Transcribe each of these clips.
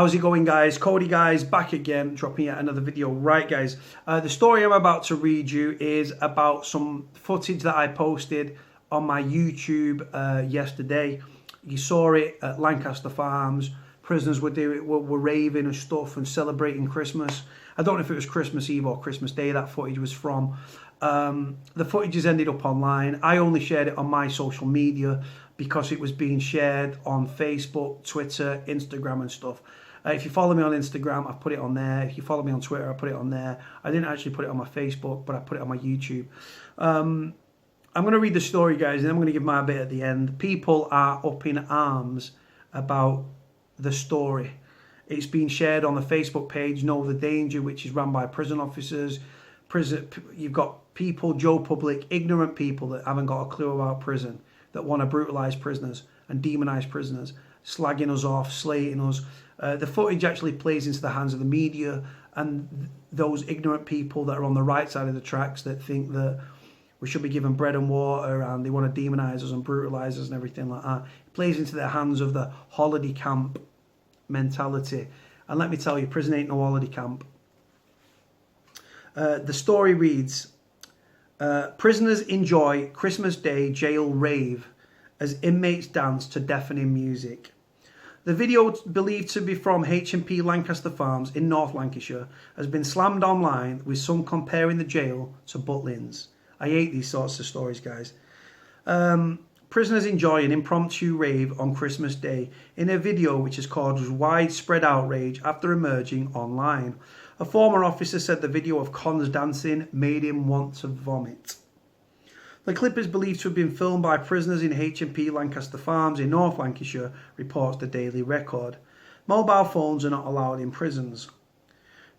How's it going, guys? Cody, guys, back again, dropping yet another video. Right, guys, the story I'm about to read you is about some footage that I posted on my YouTube yesterday. You saw it at Lancaster Farms. Prisoners were raving and stuff and celebrating Christmas. I don't know if it was Christmas Eve or Christmas Day that footage was from. The footage has ended up online. I only shared it on my social media because it was being shared on Facebook, Twitter, Instagram and stuff. If you follow me on Instagram, I've put it on there. If you follow me on Twitter, I put it on there. I didn't actually put it on my Facebook, but I put it on my YouTube. I'm going to read the story, guys, and I'm going to give my bit at the end. People are up in arms about the story. It's been shared on the Facebook page, Know the Danger, which is run by prison officers. You've got people, Joe Public, ignorant people that haven't got a clue about prison, that want to brutalise prisoners and demonise prisoners, slagging us off, slating us. The footage actually plays into the hands of the media and those ignorant people that are on the right side of the tracks that think that we should be given bread and water and they want to demonise us and brutalise us and everything like that. It plays into the hands of the holiday camp mentality. And let me tell you, prison ain't no holiday camp. The story reads, prisoners enjoy Christmas Day jail rave as inmates dance to deafening music. The video, believed to be from H&P Lancaster Farms in North Lancashire, has been slammed online, with some comparing the jail to Butlins. I hate these sorts of stories, guys. Prisoners enjoy an impromptu rave on Christmas Day in a video which has caused widespread outrage after emerging online. A former officer said the video of cons dancing made him want to vomit. The clip is believed to have been filmed by prisoners in H&P Lancaster Farms in North Lancashire, reports the Daily Record. Mobile phones are not allowed in prisons.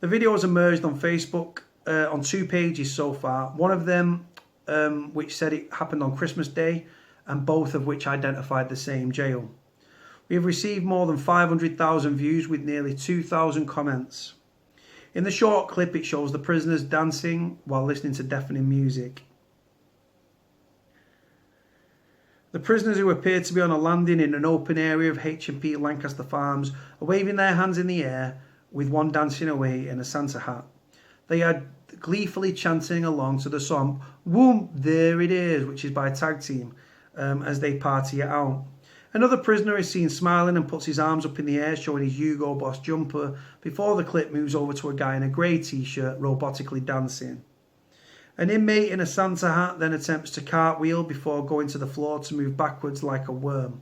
The video has emerged on Facebook on 2 pages so far, one of them which said it happened on Christmas Day, and both of which identified the same jail. We have received more than 500,000 views with nearly 2,000 comments. In the short clip, it shows the prisoners dancing while listening to deafening music. The prisoners, who appear to be on a landing in an open area of H&P Lancaster Farms, are waving their hands in the air, with one dancing away in a Santa hat. They are gleefully chanting along to the song "Whoom, There It Is," which is by Tag Team, as they party it out. Another prisoner is seen smiling and puts his arms up in the air, showing his Hugo Boss jumper, before the clip moves over to a guy in a grey t-shirt robotically dancing. An inmate in a Santa hat then attempts to cartwheel before going to the floor to move backwards like a worm.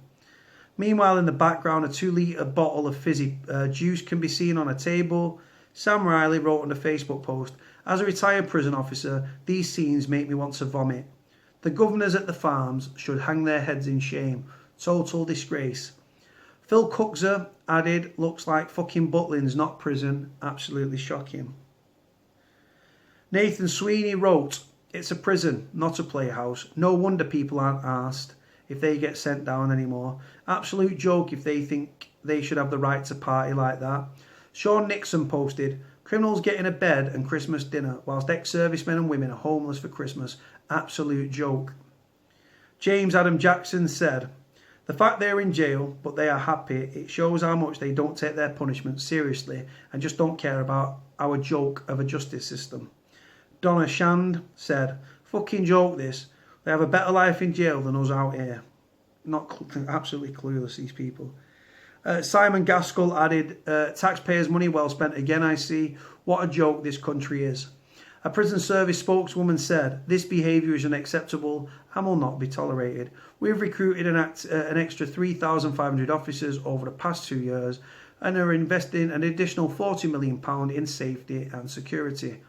Meanwhile, in the background, a 2-litre bottle of fizzy juice can be seen on a table. Sam Riley wrote on a Facebook post, "As a retired prison officer, these scenes make me want to vomit. The governors at the farms should hang their heads in shame. Total disgrace." Phil Cookser added, "Looks like fucking Butlins, not prison. Absolutely shocking." Nathan Sweeney wrote, "It's a prison, not a playhouse. No wonder people aren't asked if they get sent down anymore. Absolute joke if they think they should have the right to party like that." Sean Nixon posted, "Criminals getting a bed and Christmas dinner, whilst ex-servicemen and women are homeless for Christmas. Absolute joke." James Adam Jackson said, "The fact they're in jail, but they are happy, it shows how much they don't take their punishment seriously and just don't care about our joke of a justice system." Donna Shand said, "Fucking joke this. They have a better life in jail than us out here." Absolutely clueless, these people. Simon Gaskell added, "Taxpayers' money well spent again, I see. What a joke this country is." A prison service spokeswoman said, "This behaviour is unacceptable and will not be tolerated. We've recruited an extra 3,500 officers over the past 2 years and are investing an additional £40 million in safety and security.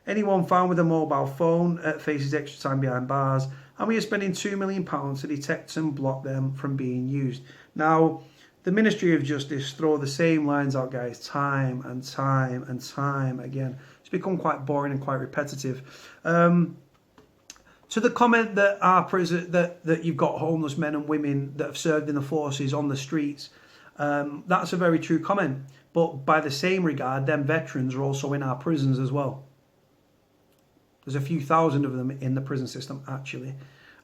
Anyone found with a mobile phone faces extra time behind bars, and we are spending £2 million to detect and block them from being used." Now, the Ministry of Justice throw the same lines out, guys, time and time and time again. It's become quite boring and quite repetitive. To the comment that our prison that you've got homeless men and women that have served in the forces on the streets, that's a very true comment. But by the same regard, them veterans are also in our prisons as well. There's a few thousand of them in the prison system, actually.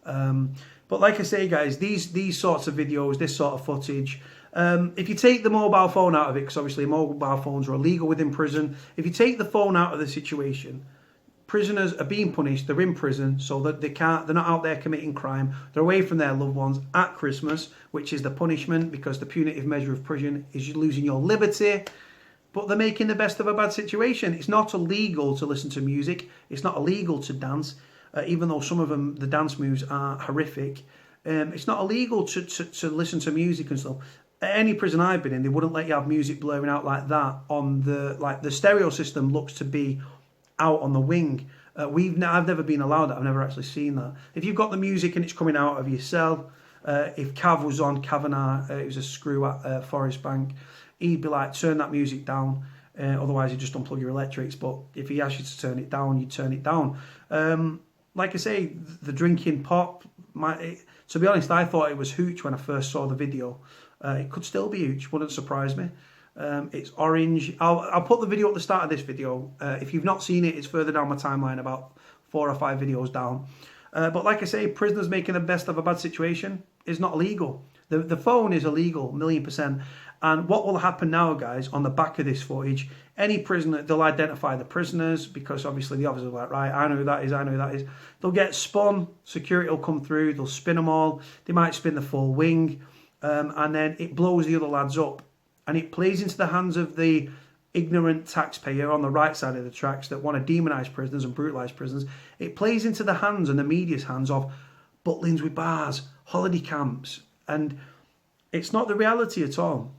But like I say, guys, these sorts of videos, this sort of footage, if you take the mobile phone out of it, because obviously mobile phones are illegal within prison, if you take the phone out of the situation, prisoners are being punished, they're in prison, so that they're not out there committing crime, they're away from their loved ones at Christmas, which is the punishment, because the punitive measure of prison is you losing your liberty. But they're making the best of a bad situation. It's not illegal to listen to music. It's not illegal to dance, even though some of them, the dance moves are horrific. It's not illegal to listen to music and stuff. At any prison I've been in, they wouldn't let you have music blaring out like that on the stereo system looks to be out on the wing. I've never been allowed that. I've never actually seen that. If you've got the music and it's coming out of your cell, if Cav was on, Kavanagh, it was a screw at Forest Bank, he'd be like, turn that music down, otherwise you just unplug your electrics. But if he asked you to turn it down, you turn it down. Like I say, the drinking pop, to be honest, I thought it was hooch when I first saw the video. It could still be hooch, wouldn't surprise me. It's orange. I'll put the video at the start of this video. If you've not seen it, it's further down my timeline, about 4 or 5 videos down. But like I say, prisoners making the best of a bad situation is not illegal. The phone is illegal, 1,000,000%. And what will happen now, guys, on the back of this footage, any prisoner, they'll identify the prisoners, because obviously the officers are like, right, I know who that is, I know who that is. They'll get spun, security will come through, they'll spin them all. They might spin the full wing, and then it blows the other lads up. And it plays into the hands of the ignorant taxpayer on the right side of the tracks that want to demonise prisoners and brutalise prisoners. It plays into the hands and the media's hands of butlins with bars, holiday camps, and it's not the reality at all.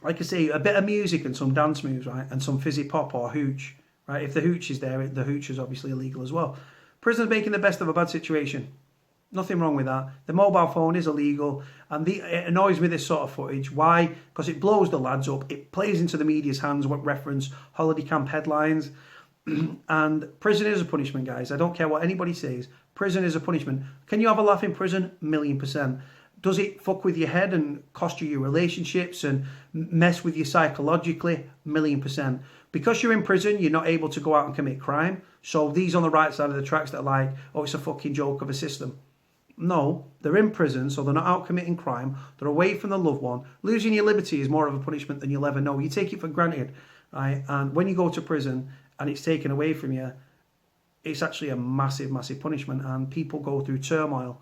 Like I say, a bit of music and some dance moves, right, and some fizzy pop or hooch, right? If the hooch is there, the hooch is obviously illegal as well. Prisoners making the best of a bad situation. Nothing wrong with that. The mobile phone is illegal, and it annoys me, this sort of footage. Why? Because it blows the lads up. It plays into the media's hands what reference holiday camp headlines. And prison is a punishment, guys. I don't care what anybody says. Prison is a punishment. Can you have a laugh in prison? 1,000,000%. Does it fuck with your head and cost you your relationships and mess with you psychologically? 1,000,000%. Because you're in prison, you're not able to go out and commit crime. So these on the right side of the tracks that are like, oh, it's a fucking joke of a system. No, they're in prison, so they're not out committing crime. They're away from the loved one. Losing your liberty is more of a punishment than you'll ever know. You take it for granted, right? And when you go to prison and it's taken away from you, it's actually a massive, massive punishment. And people go through turmoil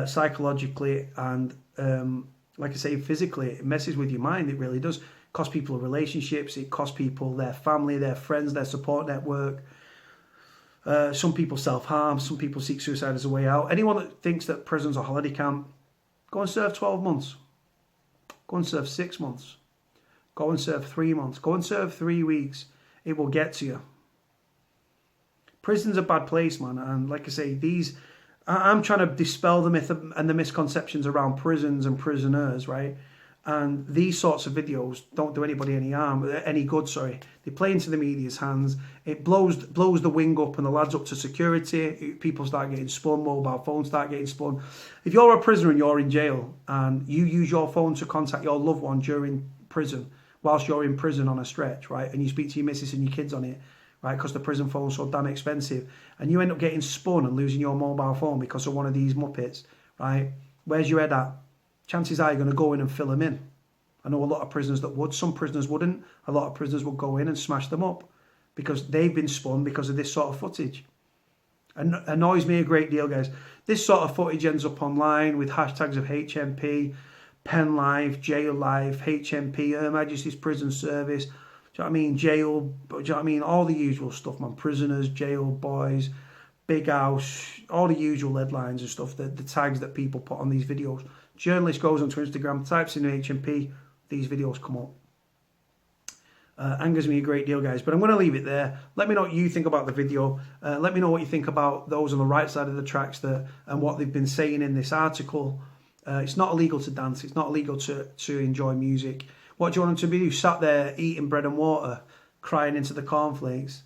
psychologically and, like I say, physically. It messes with your mind. It really does. It costs people relationships. It costs people their family, their friends, their support network. Some people self-harm, some people seek suicide as a way out. Anyone that thinks that prison's a holiday camp, go and serve 12 months. Go and serve 6 months. Go and serve 3 months. Go and serve 3 weeks. It will get to you. Prison's a bad place, man. And like I say, I'm trying to dispel the myth and the misconceptions around prisons and prisoners, right? And these sorts of videos don't do anybody any good. They play into the media's hands. It blows the wing up and the lads up to security. People start getting spun. Mobile phones start getting spun. If you're a prisoner and you're in jail and you use your phone to contact your loved one during prison, whilst you're in prison on a stretch, right, and you speak to your missus and your kids on it, right, because the prison phone's so damn expensive, and you end up getting spun and losing your mobile phone because of one of these muppets, right, where's your head at? Chances are you're going to go in and fill them in. I know a lot of prisoners that would. Some prisoners wouldn't. A lot of prisoners would go in and smash them up because they've been spun because of this sort of footage. And annoys me a great deal, guys. This sort of footage ends up online with hashtags of HMP, Pen Life, Jail Life, HMP, Her Majesty's Prison Service. you know what I mean? Jail, do you know what I mean? All the usual stuff, man. Prisoners, jail, boys, big house, all the usual headlines and stuff, the tags that people put on these videos. Journalist goes onto Instagram, types in HMP, these videos come up. Angers me a great deal, guys, but I'm going to leave it there. Let me know what you think about the video. Let me know what you think about those on the right side of the tracks and what they've been saying in this article. It's not illegal to dance. It's not illegal to enjoy music. What do you want them to be? Sat there eating bread and water, crying into the cornflakes.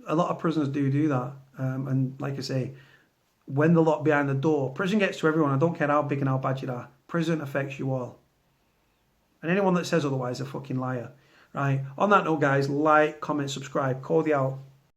A lot of prisoners do that. And like I say, when they're locked behind the door, prison gets to everyone. I don't care how big and how bad you are. Prison affects you all. And anyone that says otherwise is a fucking liar. Right. On that note, guys, like, comment, subscribe. Cody out.